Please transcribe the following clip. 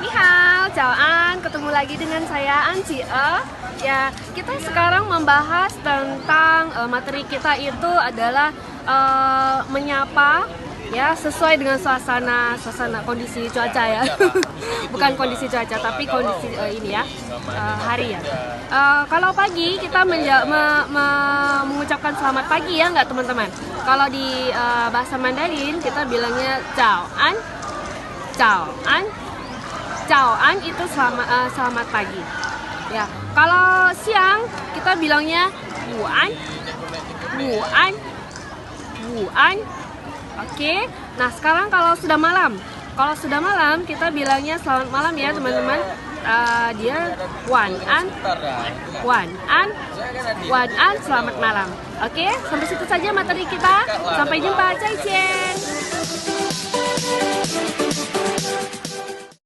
Ni hao, An, ketemu lagi dengan saya An Cie. Ya, kita sekarang membahas tentang materi kita itu adalah menyapa ya sesuai dengan suasana kondisi cuaca ya. Bukan kondisi cuaca tapi kondisi ini ya, hari ya. Kalau pagi kita mengucapkan selamat pagi ya nggak teman-teman. Kalau di bahasa Mandarin kita bilangnya Cao An. Cao An itu selamat pagi. Ya, kalau siang kita bilangnya Wu An. Oke. Nah, sekarang kalau sudah malam kita bilangnya selamat malam ya, teman-teman. Dia Wan An, selamat malam. Oke, sampai situ saja materi kita. Sampai jumpa, Cai Cie.